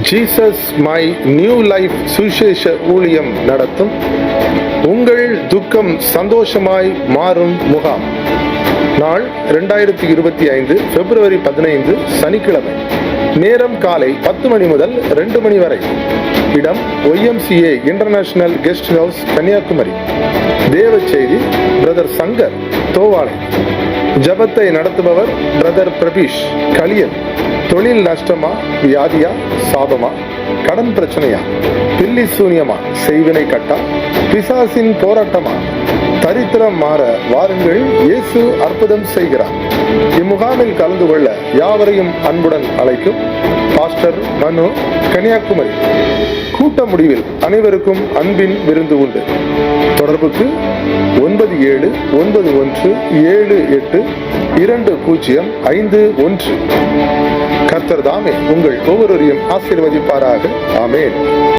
Jesus my new life சுவிசேஷ ஊழியம் நடத்தும் உங்கள் துக்கம் சந்தோஷமாய் மாறும் முகாம். நாள் 2025 பிப்ரவரி 15 சனிக்கிழமை. நேரம் காலை 10 மணி முதல் 2 மணி வரை. இடம் YMCA international guest house, Kanniyakumari. தேவ செய்தி பிரதர் சங்கர் தோவாளை. ஜபத்தை நடத்துபவர் பிரதர் பிரபீஷ் களியன். தொழில் நஷ்டமா, வியாதியா, சாபமா, கடன் பிரச்சனையா, பில்லி சூனியமா, செய்வினை கட்டா, பிசாசின் போராட்டமா, தரித்திரம் மாற வாருங்கள், இயேசு அற்புதம் செய்கிறார். இம்முகாமில் கலந்து கொள்ள யாவரையும் அன்புடன் அழைக்கும் பாஸ்டர் மனு, கன்னியாகுமரி. கூட்ட முடிவில் அனைவருக்கும் அன்பின் விருந்து உண்டு. தொடர்புக்கு 9778720551. கர்த்தர் தாமே உங்கள் ஒவ்வொருவரையும் ஆசீர்வதிப்பாராக. ஆமென்.